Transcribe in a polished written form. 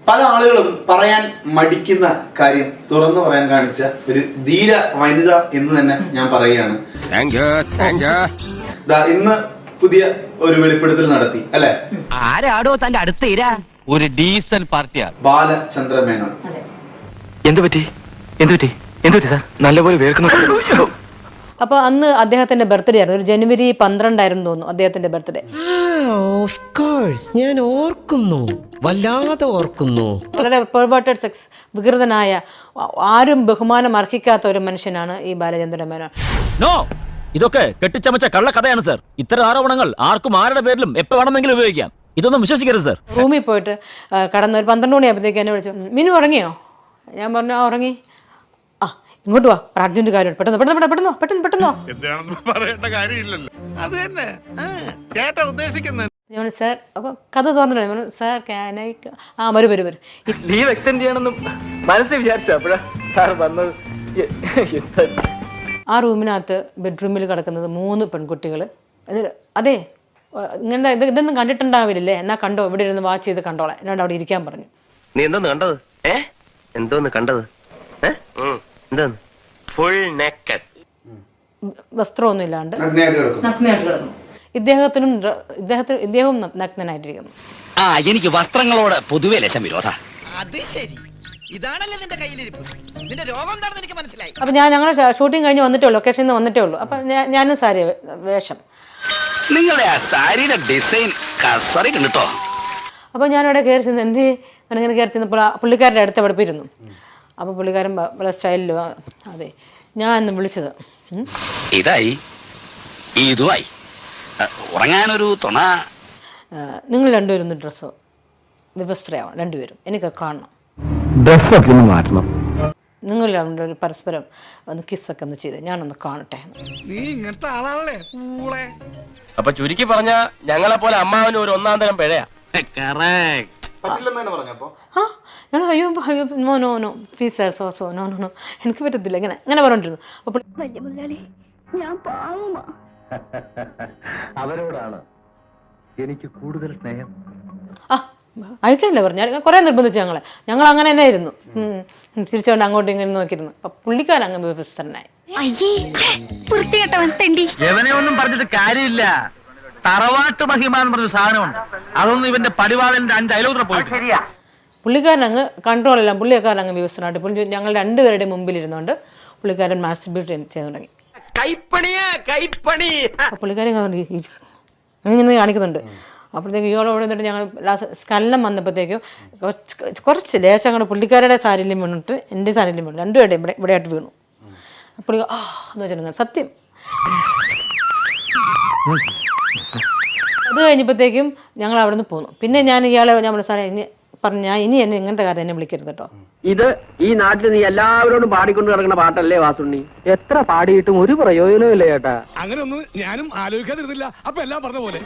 പല ആളുകളും പറയാൻ മടിക്കുന്ന കാര്യം തുറന്നു പറയാൻ കാണിച്ച ഒരു ധീര വനിത എന്ന് തന്നെ ഞാൻ പറയുകയാണ്. ഇന്ന് പുതിയ ഒരു വെളിപ്പെടുത്തൽ നടത്തി അല്ലെ? ആരാടോ തന്റെ അടുത്ത് ഒരു ഡീസന്റ് പാർട്ടിയാണ് ബാലചന്ദ്ര മേനോൻ. എന്ത് പറ്റി സാർ? നല്ലപോലെ വേർക്കുന്നു. അപ്പൊ അന്ന് അദ്ദേഹത്തിന്റെ ബർത്ത്ഡേ ആയിരുന്നു. ഒരു ജനുവരി 12 ആയിരുന്നു തോന്നുന്നു അദ്ദേഹത്തിന്റെ ബർത്ത്ഡേ. ഞാൻ ഓർക്കുന്നു, വല്ലാതെ ഓർക്കുന്നു. വളരെ പെർവേർട്ടഡ് സെക്സ് വികൃതനായ, ആരും ബഹുമാനം അർഹിക്കാത്ത ഒരു മനുഷ്യനാണ് ഈ ബാലചന്ദ്ര മേനോൻ. നോ, ഇതൊക്കെ കെട്ടിച്ചമച്ച കള്ളക്കഥയാണ് സർ. ഇത്തരം ആരോപണങ്ങൾ ആർക്കും ആരുടെ പേരിലും എപ്പോ വേണമെങ്കിലും ഉപയോഗിക്കാം. ഇതൊന്നും വിശ്വസിക്കരുത് സർ. റൂമിൽ പോയിട്ട് കടന്ന് ഒരു 12 മണിയാകുമ്പോഴത്തേക്ക് എന്നെ വിളിച്ചു, മിനു ഉറങ്ങിയോ? ഞാൻ പറഞ്ഞു ആ ഉറങ്ങി. ആ ഇങ്ങോട്ട് വാ, അർജന്റ് കാര്യം, പെട്ടെന്ന് ഞാൻ സാർ. അപ്പൊ കഥ തുറന്നില്ല സാർ. വരും ലീവ് എക്സ്റ്റെൻഡ് ചെയ്യണമെന്നും മനസ്സിൽ വിചാരിച്ചപ്പോഴാ സാർ വന്നത്. ആ റൂമിനകത്ത് ബെഡ്റൂമിൽ കിടക്കുന്നത് 3 പെൺകുട്ടികൾ. അതെ, ഇങ്ങനെ ഇതൊന്നും കണ്ടിട്ടുണ്ടാവില്ലേ? എന്നാ കണ്ടോ, ഇവിടെ ഇരുന്ന് വാച്ച് ചെയ്ത് കണ്ടോളാം, എന്നോട് അവിടെ ഇരിക്കാൻ പറഞ്ഞു. നീ എന്തോന്ന് കണ്ടത്? എന്തോന്ന് കണ്ടത്? എന്തോന്ന്? ഫുൾ നെക്കഡ്, വസ്ത്രമൊന്നും ഇല്ലാണ്ട് നഗ്നയായിട്ട് കിടന്നു. ഇദ്ദേഹവും നഗ്നനായിട്ടിരിക്കുന്നു. എനിക്ക് വസ്ത്രങ്ങളോട് പൊതുവെ ലേശം വിരോധ. അത് ശരി, ഇതാണല്ലേ നിന്റെ കയ്യിലിരിപ്പ്. നിന്റെ രോഗം എന്താണെന്ന് എനിക്ക് മനസ്സിലായി. അപ്പൊ ഞങ്ങൾ ഷൂട്ടിംഗ് കഴിഞ്ഞ് വന്നിട്ടേ ഉള്ളൂ, ലൊക്കേഷനിൽ നിന്ന് വന്നിട്ടേ ഉള്ളൂ. അപ്പൊ ഞാനും സാരി വേഷം. നിങ്ങളെ ആ സാരിയുടെ ഡിസൈൻ കസറിട്ടോ. അപ്പോൾ ഞാനവിടെ കയറി ചെന്ന് ഇങ്ങനെ കയറി ചെന്നപ്പോൾ പുള്ളിക്കാരൻ്റെ അടുത്ത് അവിടെ പോയിരുന്നു. അപ്പോൾ പുള്ളിക്കാരൻ വളരെ സ്റ്റൈലിൽ, അതെ ഞാൻ ഇന്ന് വിളിച്ചത് ഇതുമായി ഉറങ്ങാനൊരു തുണ. നിങ്ങൾ രണ്ടുപേരും ഒന്ന് ഡ്രസ്സോ വ്യവസ്ഥയാവണം, രണ്ടുപേരും എനിക്ക് കാണണം. ഡ്രസ്സൊക്കെ ഒന്ന് മാറ്റണം. നിങ്ങൾ രണ്ടുപേരും പരസ്പരം ഒന്ന് കിസ്സൊക്കെ ഒന്ന് ചെയ്ത് ഞാനൊന്ന് കാണട്ടെ. നീ ഇങ്ങനത്തെ ആളാണല്ലേ? അപ്പൊ ചുരുക്കി പറഞ്ഞ ഞങ്ങളെ പോലെ അമ്മാവന് ഒരു ഒന്നാം തരം പിഴയാ. അയ്യോ no please sir, so no എനിക്ക് പറ്റത്തില്ല, അങ്ങനെ പറഞ്ഞിരുന്നു. അപ്പോൾ അവരോടാണ് എനിക്ക് കൂടുതൽ സ്നേഹം. അയക്കല്ലേ പറഞ്ഞു. ഞാൻ കുറേ നിർബന്ധിച്ചു ഞങ്ങൾ അങ്ങനെ തന്നെ ആയിരുന്നു. തിരിച്ചുകൊണ്ട് അങ്ങോട്ടും ഇങ്ങനെ നോക്കിയിരുന്നു. അപ്പൊ പുള്ളിക്കാരൻ അങ്ങ് വ്യവസ്ഥനായി. ഇവനെ ഒന്നും പറഞ്ഞിട്ട് കാര്യമില്ല. തറവാട്ട് മഹിമ എന്ന് പറഞ്ഞ സാധനമുണ്ട്, അതൊന്നും ഇവന്റെ പടിവാളന്റെ 5 അയലോത്ര പോയിട്ട്. പുള്ളിക്കാരൻ അങ്ങ് കൺട്രോളെല്ലാം, പുള്ളിക്കാരൻ അങ്ങ് വ്യവസ്ഥനായിട്ട്. പുള്ളി ഞങ്ങൾ രണ്ടുപേരുടെ മുമ്പിൽ ഇരുന്നുകൊണ്ട് പുള്ളിക്കാരൻ മാസ്റ്റർബേറ്റ് ചെയ്ത് തുടങ്ങി. പുള്ളിക്കാരൻ ഇങ്ങനെ കാണിക്കുന്നുണ്ട്. അപ്പോഴത്തേക്ക് ഇയാളോട് എന്നിട്ട് ഞങ്ങൾ ലാസ്റ്റ് സ്കല്ലം വന്നപ്പോഴത്തേക്കും കുറച്ച് ലേശം അങ്ങോട്ട് പുള്ളിക്കാരുടെ സാരിയിലും വീണിട്ട് എൻ്റെ സാരിയിലും വീണു, രണ്ടുപേരുടെയും ഇവിടെ ആയിട്ട് വീണു. പുള്ളി എന്ന് വെച്ചിട്ടുണ്ടെങ്കിൽ സത്യം. അത് കഴിഞ്ഞപ്പോഴത്തേക്കും ഞങ്ങൾ അവിടെ നിന്ന് പോന്നു. പിന്നെ ഞാൻ ഞാൻ സാറേ ഇനി എന്നെ ഇങ്ങനത്തെ കാര്യം എന്നെ വിളിക്കരുത് കേട്ടോ. ഇത് ഈ നാട്ടിൽ നീ എല്ലാവരോടും പാടിക്കൊണ്ട് കിടക്കുന്ന പാട്ടല്ലേ വാസുണ്ണി? എത്ര പാടിയിട്ടും ഒരു പ്രയോജനവും ഇല്ല ചേട്ടാ. അങ്ങനെ ഒന്നും ഞാനും ആലോചിക്കാതിരുന്നില്ല. അപ്പൊ എല്ലാം പറഞ്ഞ പോലെ